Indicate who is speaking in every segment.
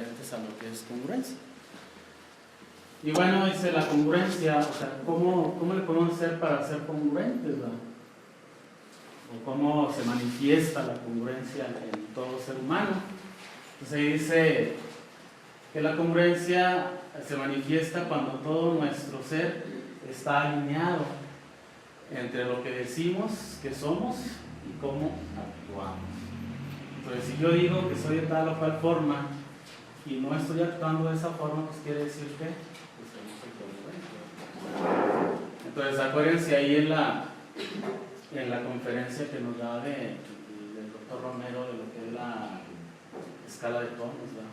Speaker 1: a lo que es congruencia. Y bueno, dice la congruencia, o sea, ¿cómo le podemos hacer para ser congruentes, ¿verdad? O cómo se manifiesta la congruencia en todo ser humano. Entonces ahí dice que la congruencia se manifiesta cuando todo nuestro ser está alineado entre lo que decimos que somos y cómo actuamos. Entonces, si yo digo que soy de tal o cual forma y no estoy actuando de esa forma, pues quiere decir que no soy congruente. Entonces, acuérdense ahí en la conferencia que nos da del doctor Romero de lo que es la escala de tonos, ¿verdad?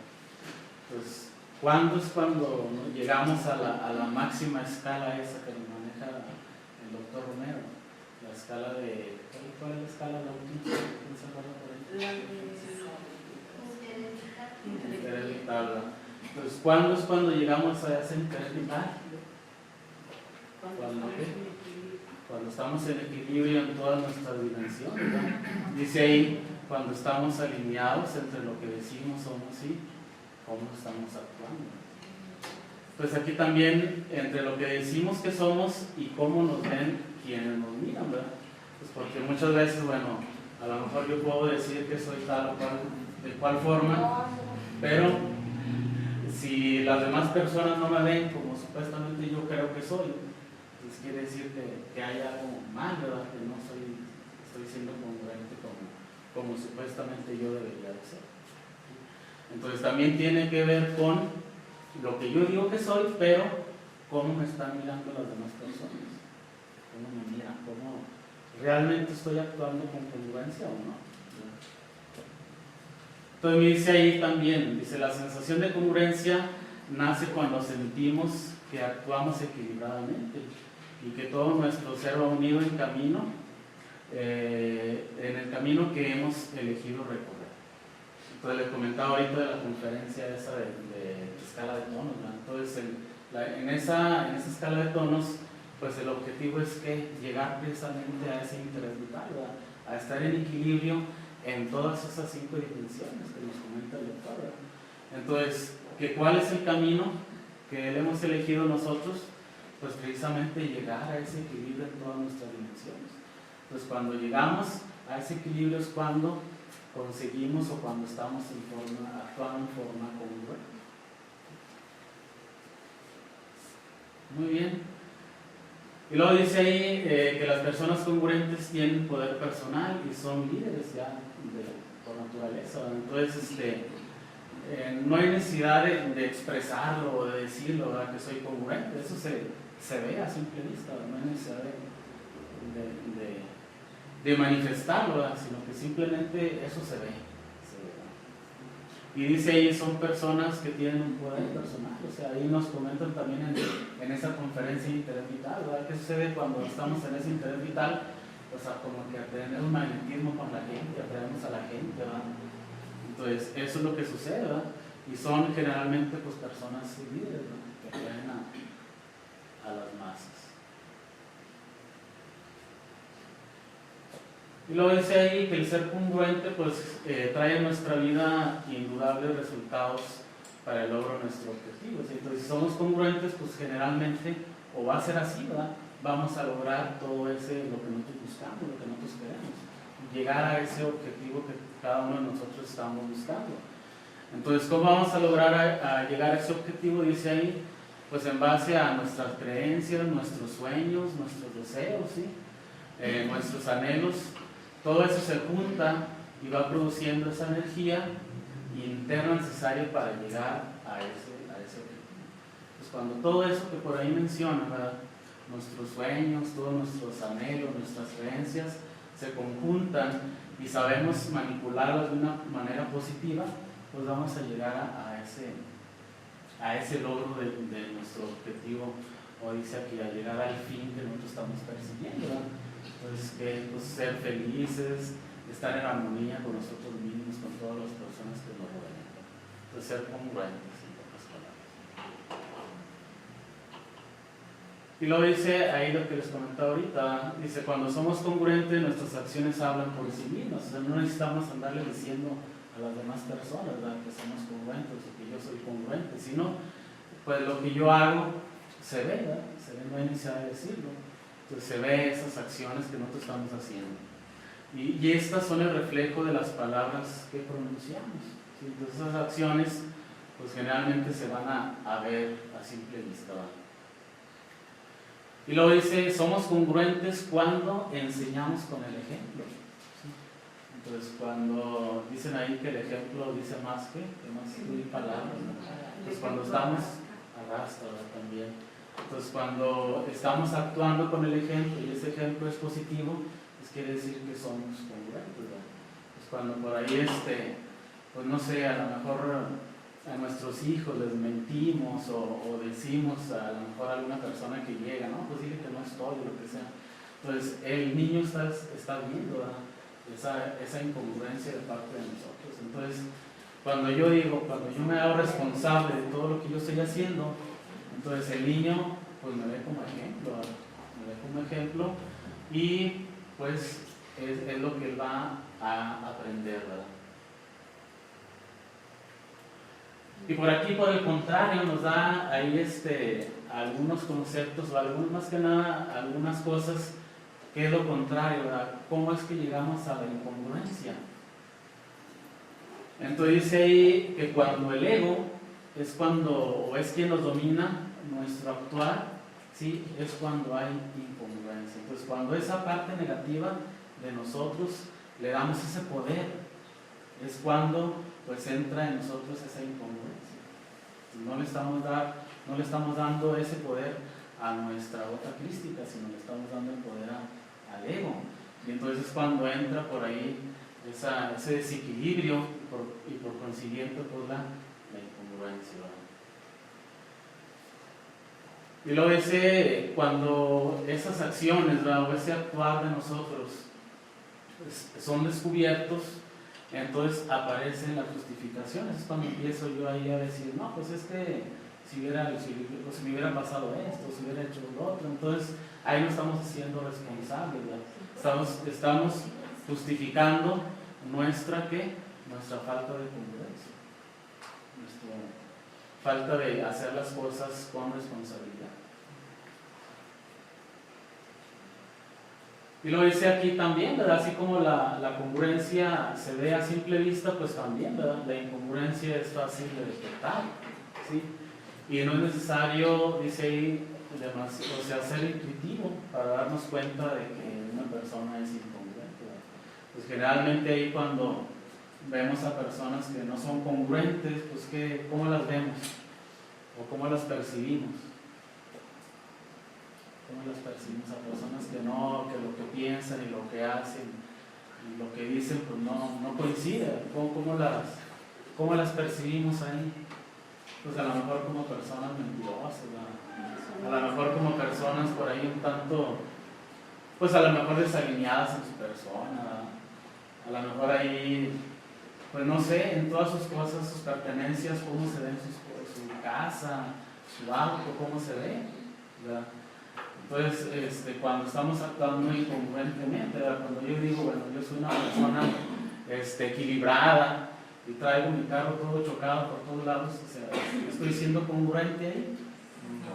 Speaker 1: Entonces, ¿cuándo es cuando llegamos a la máxima escala esa que nos maneja el doctor Romero? La escala de... ¿Cuál es la escala de la última? ¿Quién se acuerda por ahí? Interés vital. Entonces, ¿cuándo es cuando llegamos a ese interés vital? Cuando estamos en equilibrio en todas nuestras dimensiones, ¿verdad? Dice ahí, cuando estamos alineados entre lo que decimos somos y cómo estamos actuando. Pues aquí también, entre lo que decimos que somos y cómo nos ven quienes nos miran, ¿verdad? Pues porque muchas veces, bueno, a lo mejor yo puedo decir que soy tal o cual, de cual forma, pero si las demás personas no me ven como supuestamente yo creo que soy, pues quiere decir que hay algo mal, ¿verdad? Que no estoy siendo congruente como supuestamente yo debería de ser. Entonces también tiene que ver con lo que yo digo que soy, pero cómo me están mirando las demás personas, cómo me miran, cómo realmente estoy actuando con congruencia o no. Entonces me dice ahí también, dice, la sensación de congruencia nace cuando sentimos que actuamos equilibradamente y que todo nuestro ser va unido en camino, en el camino que hemos elegido recorrer. Entonces les comentaba ahorita de la conferencia esa de escala de tonos, ¿verdad? Entonces en esa escala de tonos, pues el objetivo es que llegar precisamente a ese interés vital, ¿verdad? A estar en equilibrio en todas esas 5 dimensiones que nos comenta el doctor, ¿verdad? Entonces, ¿cuál es el camino que hemos elegido nosotros? Pues precisamente llegar a ese equilibrio en todas nuestras dimensiones. Entonces, cuando llegamos a ese equilibrio es cuando conseguimos o cuando estamos actuando en forma congruente. Muy bien. Y luego dice ahí que las personas congruentes tienen poder personal y son líderes ya por naturaleza. Entonces, no hay necesidad de expresarlo o de decirlo, ¿verdad? Que soy congruente. Eso se ve a simple vista, no hay necesidad de manifestarlo, ¿verdad? Sino que simplemente eso se ve. Y dice ahí, son personas que tienen un poder personal. O sea, ahí nos comentan también en esa conferencia de interés vital, ¿verdad? ¿Qué sucede cuando estamos en ese interés vital? O sea, como que tenemos un magnetismo con la gente, atraemos a la gente, ¿verdad? Entonces, eso es lo que sucede, ¿verdad? Y son generalmente pues personas líderes, ¿verdad? Que atraen a las masas. Y luego dice ahí que el ser congruente pues trae a nuestra vida indudables resultados para el logro de nuestro objetivo. ¿Sí? Entonces, si somos congruentes, pues generalmente, o va a ser así, ¿verdad? Vamos a lograr todo lo que nosotros buscamos, lo que nosotros queremos. Llegar a ese objetivo que cada uno de nosotros estamos buscando. Entonces, ¿cómo vamos a lograr a llegar a ese objetivo? Dice ahí, pues en base a nuestras creencias, nuestros sueños, nuestros deseos, ¿sí? Nuestros anhelos. Todo eso se junta y va produciendo esa energía interna necesaria para llegar a ese objetivo. Pues cuando todo eso que por ahí menciona, ¿verdad? Nuestros sueños, todos nuestros anhelos, nuestras creencias se conjuntan y sabemos manipularlas de una manera positiva, pues vamos a llegar a ese logro de nuestro objetivo, o dice aquí, a llegar al fin que nosotros estamos persiguiendo, ¿verdad? Entonces, pues, ser felices, estar en armonía con nosotros mismos, con todas las personas que nos rodean. Entonces, ser congruentes, en pocas palabras. Y luego dice ahí lo que les comentaba ahorita, dice, cuando somos congruentes, nuestras acciones hablan por sí mismas. O sea, no necesitamos andarle diciendo a las demás personas, ¿verdad? Que somos congruentes o que yo soy congruente, sino pues lo que yo hago se ve, ¿verdad? Se ve, no hay necesidad de decirlo. Entonces se ve esas acciones que nosotros estamos haciendo. Y estas son el reflejo de las palabras que pronunciamos, ¿sí? Entonces esas acciones pues generalmente se van a ver a simple vista, ¿verdad? Y luego dice, somos congruentes cuando enseñamos con el ejemplo, ¿sí? Entonces cuando dicen ahí que el ejemplo dice más que palabras, ¿no? Entonces cuando estamos, arrastra, ¿verdad? También. Entonces cuando estamos actuando con el ejemplo y ese ejemplo es positivo, pues quiere decir que somos congruentes, ¿verdad? Pues cuando por ahí pues no sé, a lo mejor a nuestros hijos les mentimos o decimos a lo mejor a alguna persona que llega, no, pues dile que no estoy, lo que sea. Entonces el niño está viendo, ¿verdad? Esa incongruencia de parte de nosotros. Entonces cuando yo me hago responsable de todo lo que yo estoy haciendo, entonces el niño pues me ve como ejemplo, ¿verdad? Me ve como ejemplo y pues es lo que él va a aprender, ¿verdad? Y por aquí, por el contrario, nos da ahí algunos conceptos, o más que nada, algunas cosas que es lo contrario, ¿verdad? ¿Cómo es que llegamos a la incongruencia? Entonces dice ahí que cuando el ego es quien nos domina nuestro actuar, ¿sí? Es cuando hay incongruencia. Entonces cuando esa parte negativa de nosotros le damos ese poder, es cuando pues entra en nosotros esa incongruencia. No le estamos dando ese poder a nuestra gota crística, sino le estamos dando el poder al ego. Y entonces es cuando entra por ahí ese desequilibrio y por consiguiente pues la incongruencia, ¿verdad? Y luego cuando esas acciones, ¿verdad? O ese actuar de nosotros pues, son descubiertos, entonces aparecen las justificaciones. Es cuando empiezo yo ahí a decir, no, pues es que si me hubiera pasado esto, si hubiera hecho lo otro, entonces ahí no estamos siendo responsables, ¿verdad? Estamos justificando nuestra falta de congruencia, nuestra falta de hacer las cosas con responsabilidad. Y lo dice aquí también, ¿verdad? Así como la congruencia se ve a simple vista, pues también, ¿verdad? La incongruencia es fácil de detectar, ¿sí? Y no es necesario, dice ahí, ser intuitivo para darnos cuenta de que una persona es incongruente, ¿verdad? Pues generalmente ahí cuando vemos a personas que no son congruentes, pues ¿cómo las vemos? ¿O cómo las percibimos? ¿Cómo las percibimos a personas que lo que piensan y lo que hacen y lo que dicen pues no coincide? ¿Cómo las percibimos ahí? Pues a lo mejor como personas mentirosas, ¿verdad? A lo mejor como personas por ahí un tanto, pues a lo mejor desalineadas en su persona, ¿verdad? A lo mejor ahí, pues no sé, en todas sus cosas, sus pertenencias, cómo se ven su casa, su auto, cómo se ve, ¿verdad? Entonces, cuando estamos actuando incongruentemente, ¿verdad? Cuando yo digo, bueno, yo soy una persona equilibrada y traigo mi carro todo chocado por todos lados, o sea, ¿estoy siendo congruente ahí?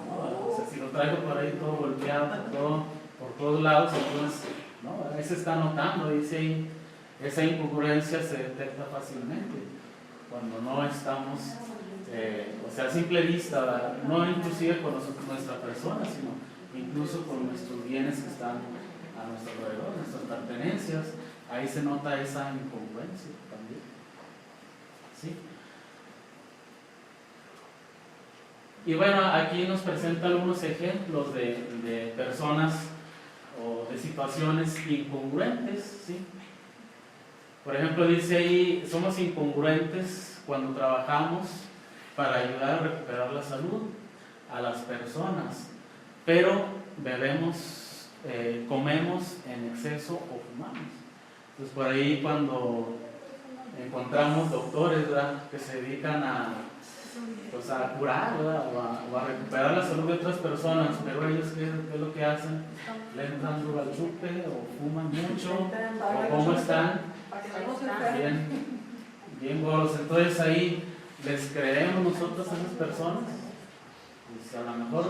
Speaker 1: No, o sea, si lo traigo por ahí todo golpeado, por todos lados, entonces, no, ahí se está notando, dice ahí, esa incongruencia se detecta fácilmente cuando no estamos, o sea, a simple vista, ¿verdad? No inclusive con nuestra persona, sino incluso con nuestros bienes que están a nuestro alrededor, nuestras pertenencias, ahí se nota esa incongruencia también, ¿sí? Y bueno, aquí nos presenta algunos ejemplos de personas o de situaciones incongruentes, ¿sí? Por ejemplo, dice ahí, somos incongruentes cuando trabajamos para ayudar a recuperar la salud a las personas, pero comemos en exceso o fumamos. Entonces por ahí cuando encontramos doctores, ¿verdad?, que se dedican a curar, ¿verdad?, o a recuperar la salud de otras personas, pero ellos ¿qué es lo que hacen? Le entran duro al chupe o fuman mucho, o cómo están bien golos. Entonces ahí les creemos nosotros a esas personas, pues a lo mejor,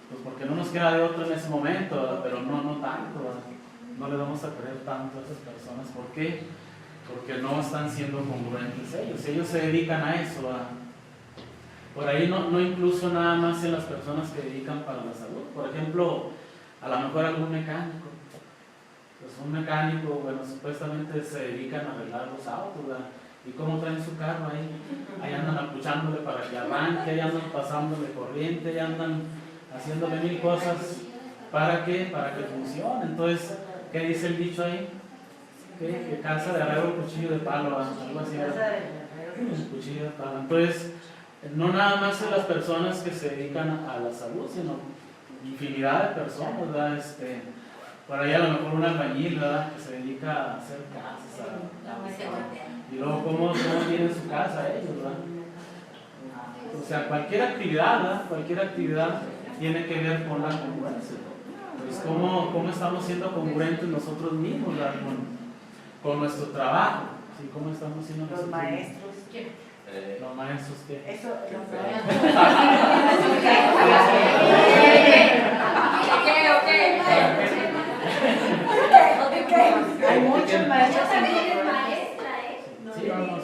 Speaker 1: pues porque no nos queda de otro en ese momento, ¿verdad? Pero no tanto, ¿verdad? No le vamos a creer tanto a esas personas. ¿Por qué? Porque no están siendo congruentes ellos se dedican a eso, ¿verdad? Por ahí no incluso nada más en las personas que dedican para la salud. Por ejemplo, a lo mejor algún mecánico. Pues un mecánico, bueno, supuestamente se dedican a arreglar los autos, ¿verdad? ¿Y cómo traen su carro ahí? Ahí andan apuchándole para que arranque, ahí andan pasándole corriente, ahí andan haciéndole mil cosas. ¿Para qué? Para que funcione. Entonces, ¿qué dice el dicho ahí? Que casa de herrero, cuchillo de palo, algo así. Cuchillo de palo. Entonces, no nada más en las personas que se dedican a la salud, sino infinidad de personas, ¿verdad? Por ahí a lo mejor un albañil, ¿verdad? Que se dedica a hacer casas, y luego cómo tienen su casa ellos, ¿verdad? O sea, cualquier actividad, ¿verdad? Cualquier actividad tiene que ver con la congruencia. Pues cómo estamos siendo congruentes nosotros mismos, ¿verdad? Con nuestro trabajo, ¿sí? ¿Cómo estamos siendo
Speaker 2: los maestros?
Speaker 1: ¿Los maestros qué?
Speaker 2: Eso, los hay muchos maestros.
Speaker 1: Sí, vamos.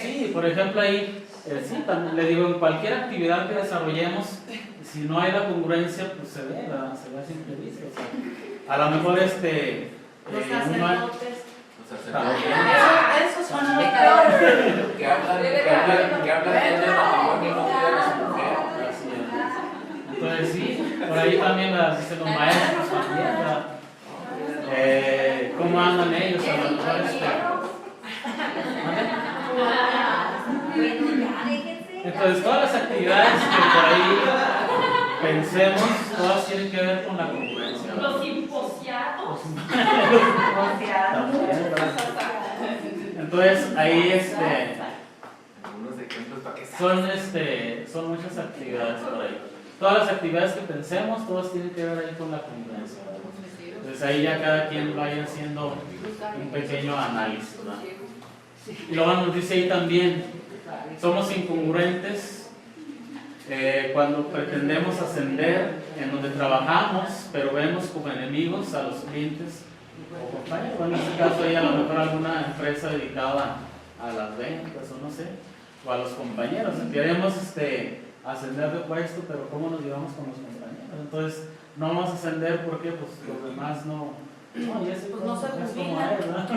Speaker 1: Sí, por ejemplo ahí, sí, también le digo, en cualquier actividad que desarrollemos, si no hay la congruencia, pues se ve a simple vista. O sea, a lo mejor
Speaker 2: los sacerdotes. Esos son los peores.
Speaker 3: Que hablan bien del matrimonio y no cuidan a su mujer.
Speaker 1: Entonces sí, por ahí también dicen los maestros también, ¿verdad? ¿Cómo andan ellos? A lo mejor Entonces todas las actividades que por ahí pensemos, todas tienen que ver con la congruencia.
Speaker 4: Los imposiados.
Speaker 1: Entonces ahí
Speaker 3: Algunos ejemplos para que
Speaker 1: son muchas actividades por ahí. Todas las actividades que pensemos, todas tienen que ver ahí con la congruencia. Entonces ahí ya cada quien vaya haciendo un pequeño análisis, ¿verdad? Y luego nos dice ahí también, somos incongruentes cuando pretendemos ascender en donde trabajamos, pero vemos como enemigos a los clientes o compañeros. Bueno, en este caso ahí a lo mejor alguna empresa dedicada a las ventas o no sé, o a los compañeros. Queremos ascender de puesto, pero ¿cómo nos llevamos con los compañeros? Entonces no vamos a ascender porque pues los demás no, y ese
Speaker 2: pues no se
Speaker 1: es como
Speaker 2: combina.
Speaker 1: es, ¿verdad?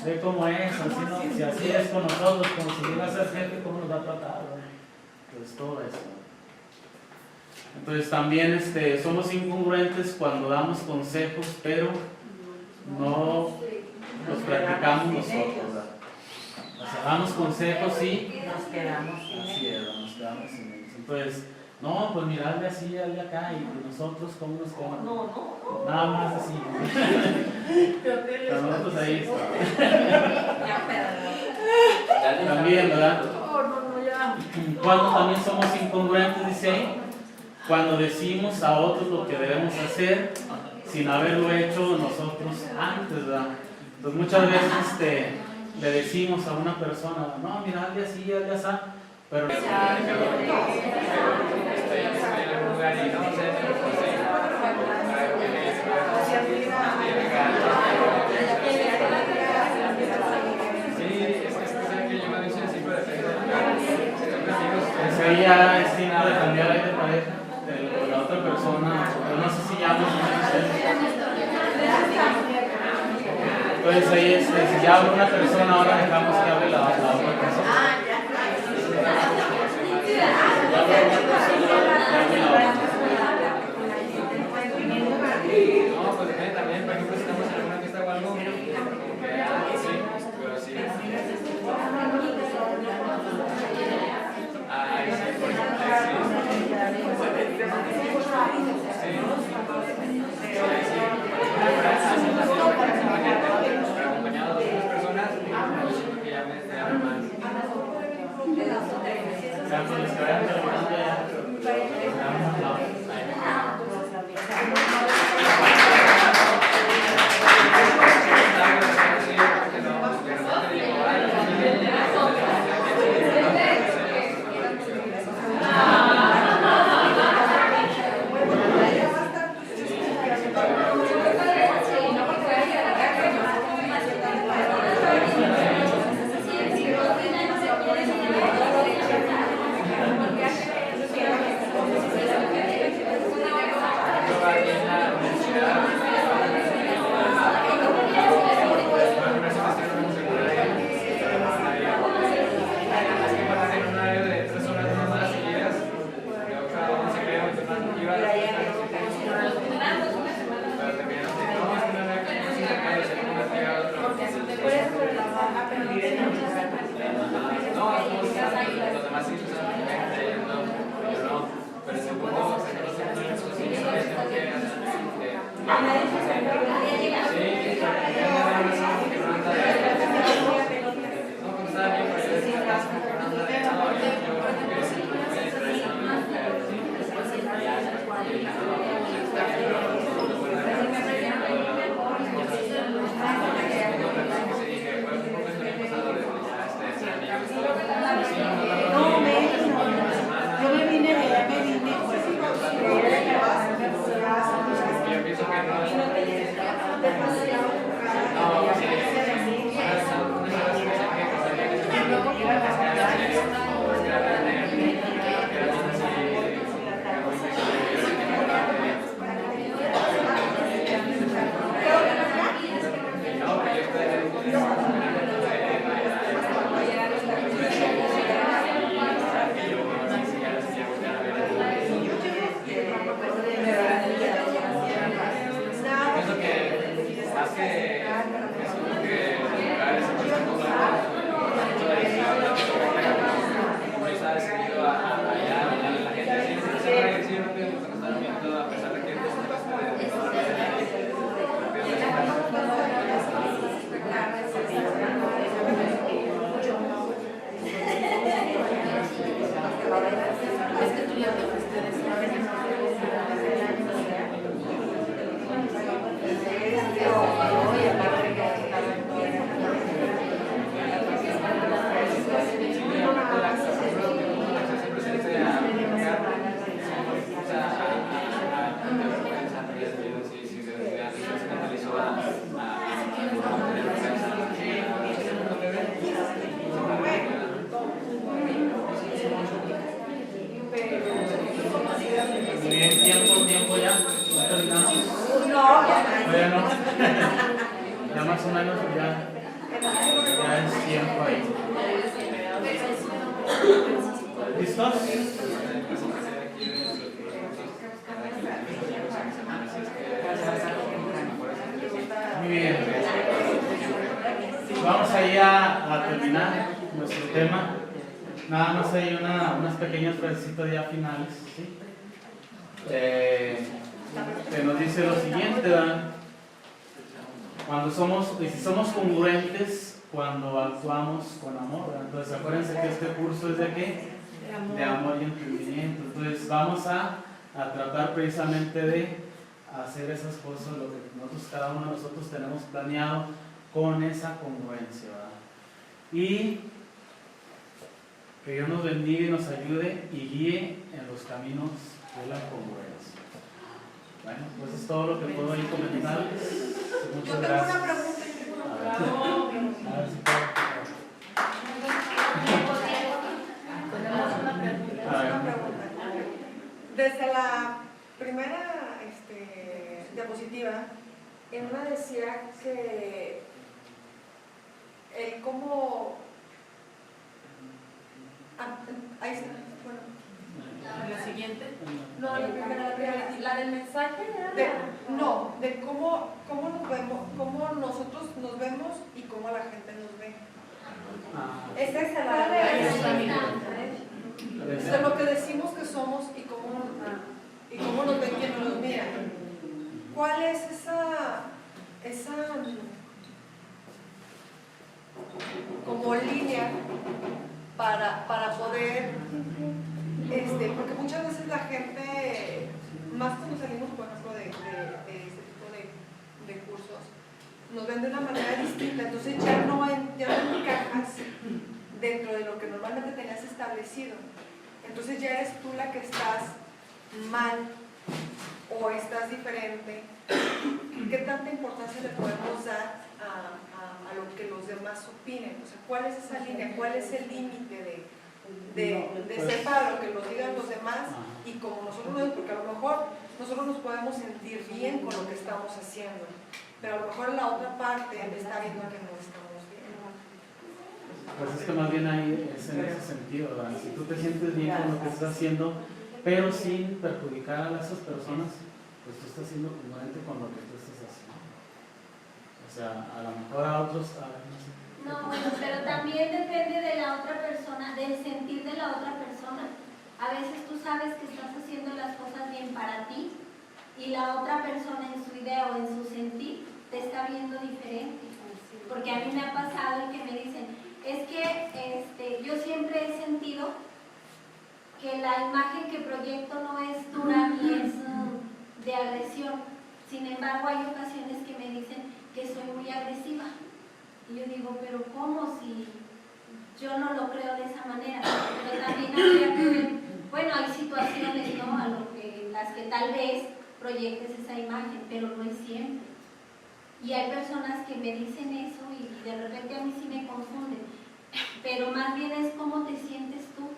Speaker 1: Ve cómo es, así no, si así es con nosotros, como si llega a ser jefe, ¿cómo nos va a tratar? ¿verdad? Pues todo eso. Entonces también somos incongruentes cuando damos consejos, pero no los practicamos nosotros, ¿verdad? O sea, damos consejos y
Speaker 2: Nos quedamos.
Speaker 1: así es, nos quedamos sin ellos. Entonces, no, pues mirarle así, hazle acá, y nosotros, ¿cómo nos quedamos?
Speaker 4: No.
Speaker 1: Nada más así. Pero nosotros ahí está. También, ¿verdad? Cuando también somos incongruentes, dice ahí, cuando decimos a otros lo que debemos hacer sin haberlo hecho nosotros antes, ¿verdad? Entonces muchas veces le decimos a una persona, no, mira, hazle así, hazle así, pero ya es tiempo de cambiar ahí de pareja de la otra persona, pero no sé si ya entonces ahí si ya habla una persona, ahora dejamos que hable la otra persona.
Speaker 3: No, pues depende también, por ejemplo, si estamos en alguna fiesta o algo, como que, sí, pero sí. Ay, sí, por ejemplo, acompañado de otras personas, que ya me hablan más.
Speaker 1: Ya, pues, les quedan terminando ya. Ya finales, ¿sí? Que nos dice lo siguiente, ¿verdad? Si somos congruentes cuando actuamos con amor, ¿verdad? Entonces acuérdense que este curso es de ¿qué? De amor y entendimiento. Entonces vamos a tratar precisamente de hacer esas cosas, lo que nosotros, cada uno de nosotros tenemos planeado con esa congruencia, ¿verdad? Y que Dios nos bendiga y nos ayude y guíe en los caminos de la congruencia. Bueno, pues es todo lo que puedo ahí comentarles. Muchas gracias.
Speaker 5: Yo tengo una pregunta.
Speaker 1: A ver si puedo.
Speaker 5: Una pregunta. Desde la primera diapositiva, en una decía que el cómo... ahí está, bueno.
Speaker 2: La siguiente.
Speaker 5: No, la primera,
Speaker 4: La del mensaje era
Speaker 5: de cómo nos vemos, cómo nosotros nos vemos y cómo la gente nos ve. Esa es de lo que decimos que somos y cómo nos ven quienes nos miran. ¿Cuál es esa como línea para poder, porque muchas veces la gente, más cuando salimos, por ejemplo, de este tipo de cursos, nos ven de una manera distinta, entonces ya no encajas dentro de lo que normalmente tenías establecido. Entonces ya eres tú la que estás mal o estás diferente. ¿Qué tanta importancia le podemos dar a lo que los demás opinen? O sea, ¿cuál es esa línea? ¿Cuál es el límite de ser para lo que nos digan los demás y como nosotros no? Porque a lo mejor nosotros nos podemos sentir bien con lo que estamos haciendo, pero a lo mejor la otra parte está viendo que no estamos bien.
Speaker 1: Pues es que más bien ahí es en ese sentido, ¿verdad? Si tú te sientes bien con lo que estás haciendo, pero sin perjudicar a esas personas, pues tú estás siendo congruente con lo que tú estás haciendo. O sea, a lo mejor a otros, no sé.
Speaker 4: No, bueno, pero también depende de la otra persona, del sentir de la otra persona. A veces tú sabes que estás haciendo las cosas bien para ti y la otra persona en su idea o en su sentir te está viendo diferente. Porque a mí me ha pasado el que me dicen, es que yo siempre he sentido que la imagen que proyecto no es dura ni es de agresión. Sin embargo, hay ocasiones que me dicen que soy muy agresiva. Y yo digo, pero ¿cómo? Si yo no lo creo de esa manera. Pero también habría que ver, bueno, hay situaciones, ¿no?, en las que tal vez proyectes esa imagen, pero no es siempre. Y hay personas que me dicen eso y de repente a mí sí me confunden. Pero más bien es cómo te sientes tú.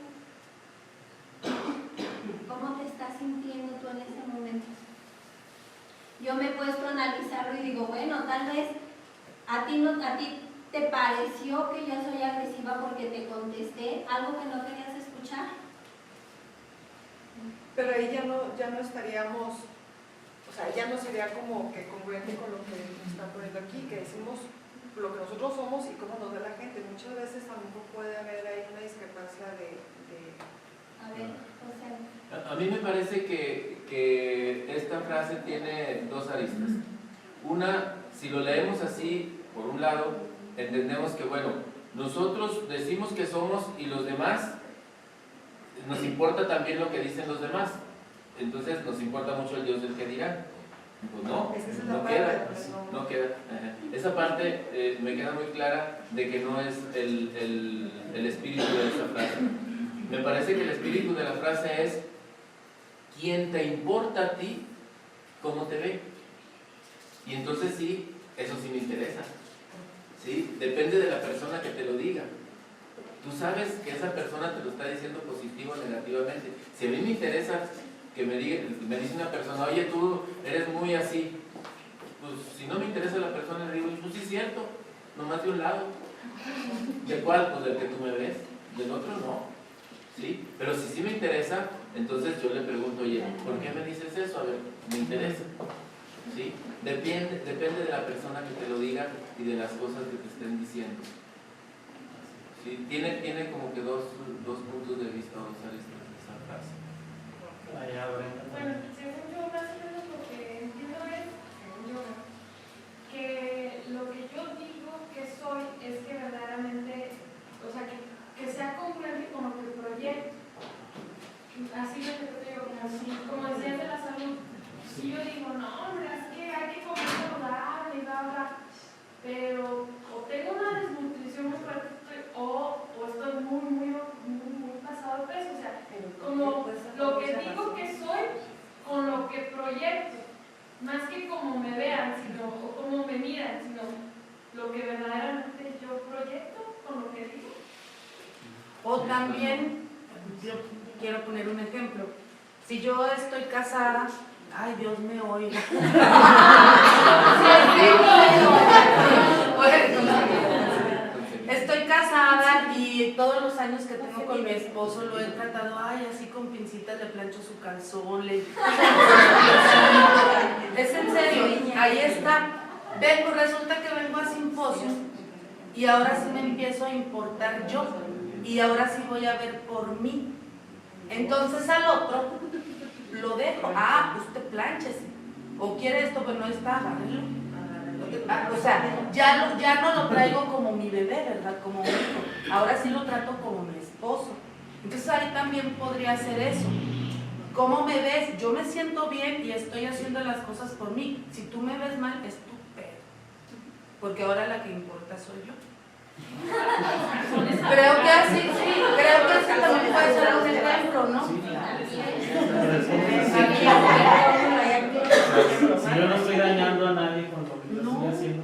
Speaker 4: ¿Cómo te estás sintiendo tú en ese momento? Yo me he puesto a analizarlo y digo, bueno, tal vez a ti te pareció que yo soy agresiva porque te contesté algo que no querías escuchar.
Speaker 5: Pero ahí ya no estaríamos, o sea, ya no sería como que congruente con lo que nos están poniendo aquí, que decimos lo que nosotros somos y cómo nos ve la gente. Muchas veces tampoco puede haber ahí una discrepancia de...
Speaker 4: A ver, José.
Speaker 6: A mí me parece que esta frase tiene dos aristas. Una, si lo leemos así, por un lado, entendemos que, bueno, nosotros decimos que somos y los demás, nos importa también lo que dicen los demás. Entonces nos importa mucho el Dios del que dirán. Pues no, no queda. No queda. Esa parte me queda muy clara de que no es el espíritu de esa frase. Me parece que el espíritu de la frase es: ¿quién te importa a ti cómo te ve? Y entonces sí, eso sí me interesa. ¿Sí? Depende de la persona que te lo diga. Tú sabes que esa persona te lo está diciendo positivo o negativamente. Si a mí me interesa que me dice una persona, oye, tú eres muy así, pues si no me interesa la persona, le digo, pues sí es cierto, nomás de un lado. ¿De cuál? Pues del que tú me ves, del otro no. ¿Sí? Pero si sí me interesa, entonces yo le pregunto, oye, ¿por qué me dices eso? A ver, me interesa. ¿Sí? Depende de la persona que te lo diga y de las cosas que te estén diciendo. ¿Sí? Tiene como que dos puntos de vista, dos aristas de esa frase.
Speaker 2: Bueno, según yo, más o menos lo que entiendo es, según yo, que lo que yo digo que soy es que verdaderamente, o sea, que sea congruente con lo que proyecto. Así lo que te digo, como decías de la salud. Si yo digo, no, hombre, es que hay que comer saludable y bla, bla, pero o tengo una desnutrición muy fuerte o estoy muy pasado de peso. O sea, como lo que digo que soy con lo que proyecto, más que como me vean, sino, o como me miran, sino lo que verdaderamente yo proyecto con lo que digo.
Speaker 7: O también, yo quiero poner un ejemplo, si yo estoy casada, ay, Dios me oiga. Estoy casada y todos los años que tengo con mi esposo lo he tratado, ay, así con pincitas le plancho su calzón, es en serio, ahí está. Resulta que vengo a Simposio y ahora sí me empiezo a importar yo y ahora sí voy a ver por mí. Entonces al otro lo dejo, usted plánchese, o quiere esto, pero no está, agárrelo. O sea, ya no lo traigo como mi bebé, ¿verdad? Como mi hijo. Ahora sí lo trato como mi esposo. Entonces ahí también podría ser eso. ¿Cómo me ves? Yo me siento bien y estoy haciendo las cosas por mí. Si tú me ves mal, es tu pedo. Porque ahora la que importa soy yo. Creo que así, sí, creo que ese también puede ser un ejemplo, ¿no?
Speaker 1: Si yo no estoy dañando a nadie con lo que yo estoy haciendo,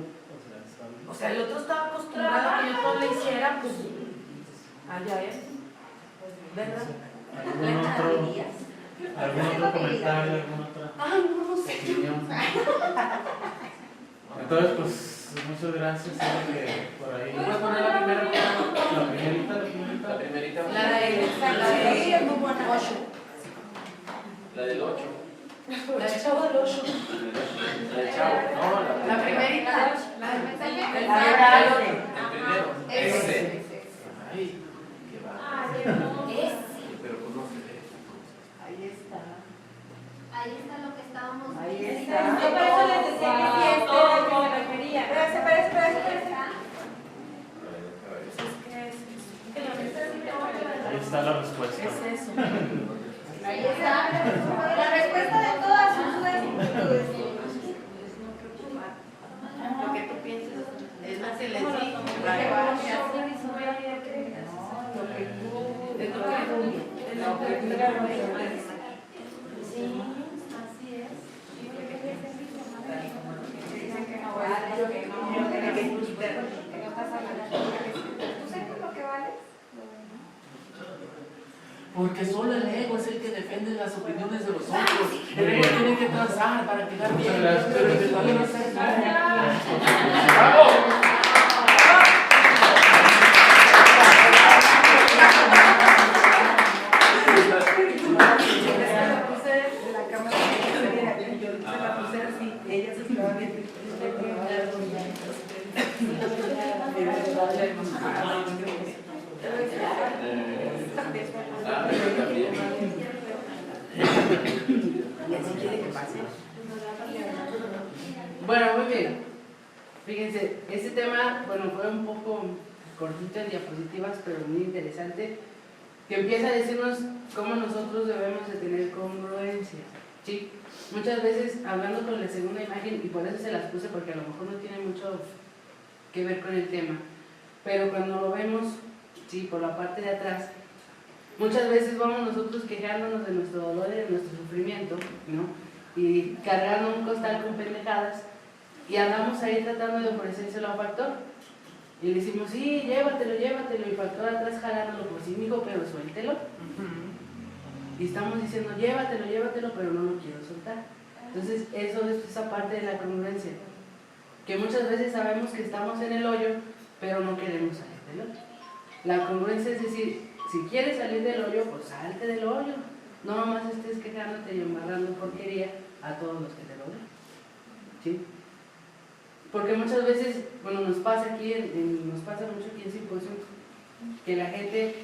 Speaker 7: o sea, el otro estaba acostumbrado a que yo todo le hiciera, pues allá es, ¿verdad?
Speaker 1: ¿Algún otro comentario, alguna otra opinión? Entonces, pues, muchas gracias. Por ahí.
Speaker 6: ¿Puedes poner la primera?
Speaker 1: La primerita.
Speaker 6: La primerita.
Speaker 7: La de es muy buena.
Speaker 6: La del 8.
Speaker 7: La del Chavo del 8.
Speaker 6: La del Chavo. No,
Speaker 7: La primerita.
Speaker 6: El primero. Ese. Ay, qué va. Pero pues no se ve.
Speaker 4: Ahí está lo que estábamos viendo.
Speaker 1: está la respuesta.
Speaker 7: Es eso.
Speaker 4: Ahí está. La respuesta de todas sus dudas.
Speaker 7: Lo que tú piensas es lo que les digo.
Speaker 4: Sí, así es.
Speaker 2: Dicen que no vale, que no pasa nada. ¿Tú sabes lo que vale?
Speaker 6: Porque solo el ego es el que defiende las opiniones de los otros. El ego tiene que transar para quedar bien. Pero el tal no hace nada. ¡Bravo!
Speaker 7: La cámara yo se la puse así, ella se estaba viendo. Bueno, muy bien. Fíjense, este tema, bueno, fue un poco cortito en diapositivas, pero muy interesante, que empieza a decirnos cómo nosotros debemos de tener congruencia, ¿sí? Muchas veces, hablando con la segunda imagen, y por eso se las puse, porque a lo mejor no tiene mucho que ver con el tema, pero cuando lo vemos, sí, por la parte de atrás, muchas veces vamos nosotros quejándonos de nuestro dolor y de nuestro sufrimiento, ¿no? Y cargando un costal con pendejadas, y andamos ahí tratando de ofrecérselo a Factor. Y le decimos, sí, llévatelo, y Factor atrás jalándolo, pues sí, mijo, pero suéltelo. Y estamos diciendo, llévatelo, pero no lo quiero soltar. Entonces, eso es esa parte de la congruencia. Que muchas veces sabemos que estamos en el hoyo, pero no queremos salir del hoyo. La congruencia es decir, si quieres salir del hoyo, pues salte del hoyo. No nomás estés quejándote y embarrando porquería a todos los que te rodean. ¿Sí? Porque muchas veces, bueno, nos pasa aquí, nos pasa mucho aquí en Simposio, que la gente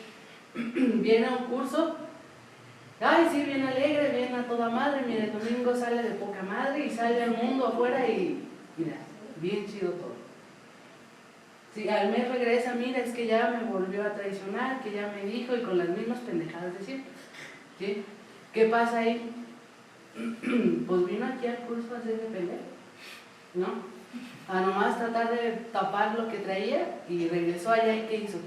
Speaker 7: viene a un curso, ay, sí, bien alegre, bien a toda madre, mira, el domingo sale de poca madre y sale al mundo afuera y, mira, bien chido todo. Si al mes regresa, mira, es que ya me volvió a traicionar, que ya me dijo, y con las mismas pendejadas de siempre. ¿Sí? ¿Qué pasa ahí? Pues vino aquí al curso a hacer de pendejo, ¿no? A nomás tratar de tapar lo que traía y regresó allá y ¿qué hizo?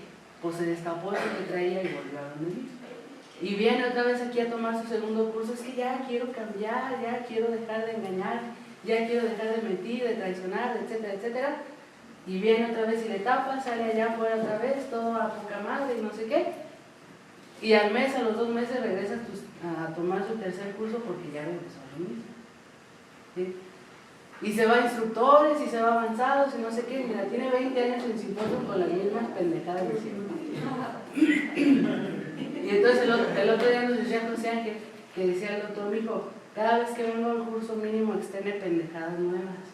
Speaker 7: Pues se destapó lo que traía y volvió a donde mismo. Y viene otra vez aquí a tomar su segundo curso, es que ya quiero cambiar, ya quiero dejar de engañar, ya quiero dejar de mentir, de traicionar, etcétera, etcétera. Y viene otra vez y le tapa, sale allá afuera otra vez, todo a poca madre y no sé qué. Y al mes, a los 2 meses regresa a tomar su tercer curso porque ya regresó a lo mismo. ¿Sí? Y se va a instructores y se va a avanzados y no sé qué. Mira, tiene 20 años en Simposio con las mismas pendejadas de siempre. Y entonces el otro día nos decía José Ángel, que decía el doctor, mijo, cada vez que vengo al curso mínimo externe pendejadas nuevas.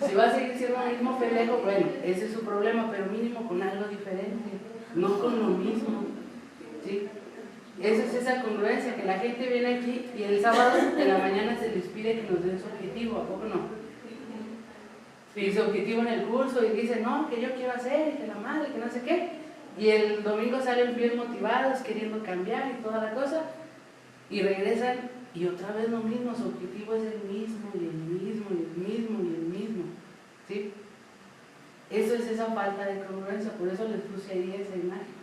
Speaker 7: Si va a seguir siendo el mismo pendejo, bueno, ese es su problema, pero mínimo con algo diferente, no con lo mismo. ¿Sí? Eso es esa congruencia, que la gente viene aquí y el sábado de la mañana se les pide que nos den su objetivo, ¿a poco no? Y su objetivo en el curso y dicen, no, que yo quiero hacer, y que la madre, que no sé qué. Y el domingo salen bien motivados, queriendo cambiar y toda la cosa, y regresan y otra vez lo mismo, su objetivo es el mismo, y el mismo, y el mismo, y el mismo. ¿Sí? Eso es esa falta de congruencia, por eso les puse ahí esa imagen.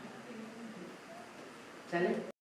Speaker 7: ¿Sale?